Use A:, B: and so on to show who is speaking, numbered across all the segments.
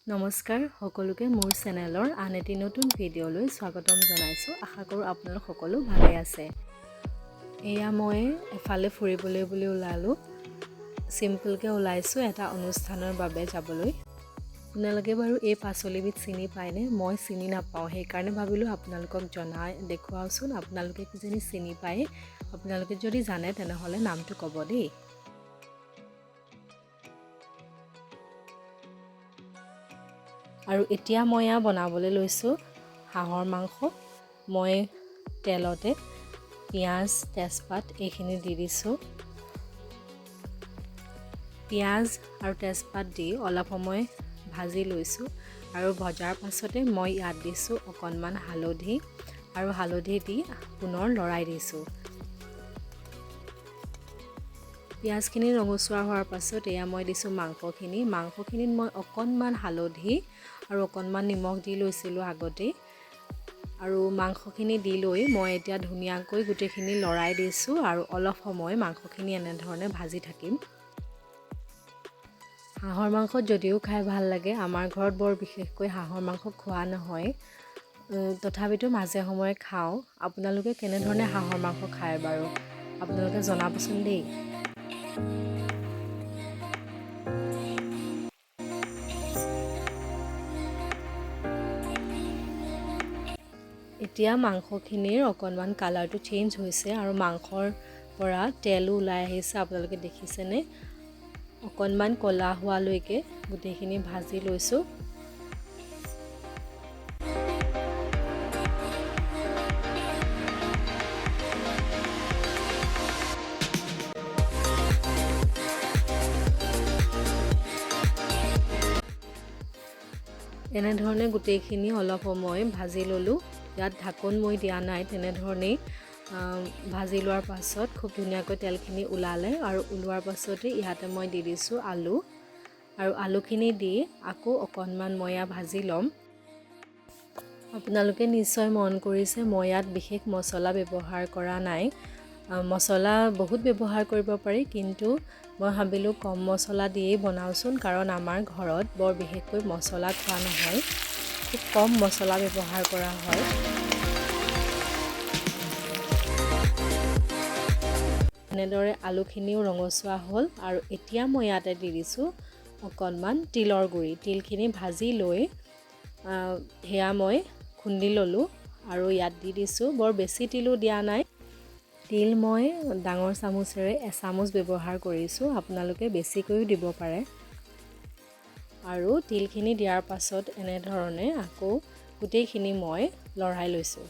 A: নমস্কাৰ সকলোকে মোৰ চেনেলৰ আন এটি নতুন ভিডিঅ'লৈ স্বাগতম জনাইছোঁ। আশা কৰোঁ আপোনালোক সকলো ভালে আছে। এয়া মই এফালে ফুৰিবলৈ বুলি ওলালোঁ। চিম্পলকৈ ওলাইছোঁ এটা অনুষ্ঠানৰ বাবে যাবলৈ। আপোনালোকে বাৰু এই পাচলিবিধ চিনি পায়নে? মই চিনি নাপাওঁ, সেইকাৰণে ভাবিলোঁ আপোনালোকক দেখুৱাওচোন। আপোনালোকে কিজানি চিনি পায়। আপোনালোকে যদি জানে তেনেহ'লে নামটো ক'ব দেই। আৰু এতিয়া মই বনাবলৈ লৈছোঁ হাঁহৰ মাংস। মই তেলতে পিঁয়াজ, তেজপাত এইখিনি দি দিছোঁ। পিঁয়াজ আৰু তেজপাত দি অলপ সময় ভাজি লৈছোঁ আৰু ভজাৰ পাছতে মই ইয়াত দিছোঁ অকণমান হালধি আৰু হালধি দি পুনৰ লৰাই দিছোঁ। পিঁয়াজখিনি ৰঙচুৱা হোৱাৰ পাছত এয়া মই দিছোঁ মাংসখিনিত মই অকণমান হালধি আৰু অকণমান নিমখ দি লৈছিলোঁ আগতেই। আৰু মাংসখিনি দি লৈ মই এতিয়া ধুনীয়াকৈ গোটেইখিনি লৰাই দিছোঁ আৰু অলপ সময় মাংসখিনি এনেধৰণে ভাজি থাকিম। হাঁহৰ মাংস যদিও খাই ভাল লাগে, আমাৰ ঘৰত বৰ বিশেষকৈ হাঁহৰ মাংস খোৱা নহয়। তথাপিতো মাজে সময়ে খাওঁ। আপোনালোকে কেনেধৰণে হাঁহৰ মাংস খায় বাৰু আপোনালোকে জনাবচোন দেই। এতিয়া মাংসখিনিৰ অকণমান কালাৰটো চেঞ্জ হৈছে আৰু মাংসৰ পৰা তেলো ওলাই আহিছে। আপোনালোকে দেখিছেনে? অকণমান ক'লা হোৱালৈকে গোটেইখিনি ভাজি লৈছোঁ। এনেধৰণে গোটেইখিনি অলপ সময় ভাজি ল'লোঁ। ইয়াত ঢাকোন মই দিয়া নাই, তেনেধৰণেই ভাজি লোৱাৰ পাছত খুব ধুনীয়াকৈ তেলখিনি ওলালে আৰু ওলোৱাৰ পাছতে ইয়াতে মই দি দিছোঁ আলু আৰু আলুখিনি দি আকৌ অকণমান মই ভাজি ল'ম। আপোনালোকে নিশ্চয় মন কৰিছে মই ইয়াত বিশেষ মছলা ব্যৱহাৰ কৰা নাই। মছলা বহুত ব্যৱহাৰ কৰিব পাৰি, কিন্তু মই ভাবিলোঁ কম মছলা দিয়েই বনাওঁচোন, কাৰণ আমাৰ ঘৰত বৰ বিশেষকৈ মছলা খোৱা নহয়, খুব কম মছলা ব্যৱহাৰ কৰা হয়। এনেদৰে আলুখিনিও ৰঙচুৱা হ'ল আৰু এতিয়া মই ইয়াতে দি দিছোঁ অকণমান তিলৰ গুড়ি। তিলখিনি ভাজি লৈ সেয়া মই খুন্দি ল'লোঁ আৰু ইয়াত দি দিছোঁ। বৰ বেছি তিলো দিয়া নাই। তিল মই ডাঙৰ চামুচেৰে এচামুচ ব্যৱহাৰ কৰিছোঁ, আপোনালোকে বেছিকৈও দিব পাৰে। আৰু তিলখিনি দিয়াৰ পাছত এনেধৰণে আকৌ গোটেইখিনি মই লৰাই লৈছোঁ।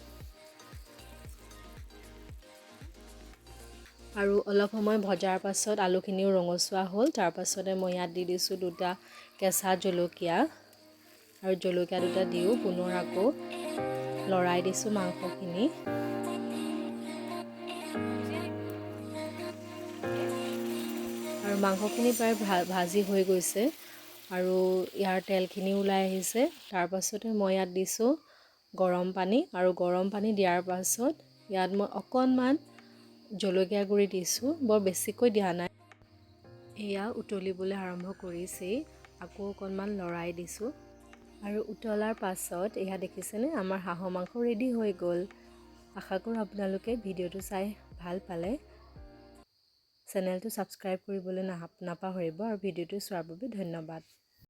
A: আৰু অলপ সময় ভজাৰ পাছত আলুখিনিও ৰঙচুৱা হ'ল। তাৰ পাছতে মই ইয়াত দি দিছোঁ 2টা কেঁচা জলকীয়া আৰু জলকীয়া 2টা দিও পুনৰ আকৌ লৰাই দিছোঁ মাংসখিনি। আৰু মাংসখিনি প্ৰায় ভাজি হৈ গৈছে আৰু ইয়াৰ তেলখিনি ওলাই আহিছে। তাৰ পাছতে মই ইয়াত দিছোঁ গৰম পানী আৰু গৰম পানী দিয়াৰ পাছত ইয়াত মই অকণমান জলকীয়া গুড়ি দিছোঁ, বৰ বেছিকৈ দিয়া নাই। এয়া উতলিবলৈ আৰম্ভ কৰিছেই, আকৌ অকণমান লৰাই দিছোঁ আৰু উতলাৰ পাছত এয়া দেখিছেনে, আমাৰ হাঁহৰ মাংস ৰেডি হৈ গ'ল। আশা কৰোঁ আপোনালোকে ভিডিঅ'টো চাই ভাল পালে। চেনেলটো ছাবস্ক্ৰাইব কৰিবলৈ নাপাহৰিব আৰু ভিডিঅ'টো চোৱাৰ বাবে ধন্যবাদ।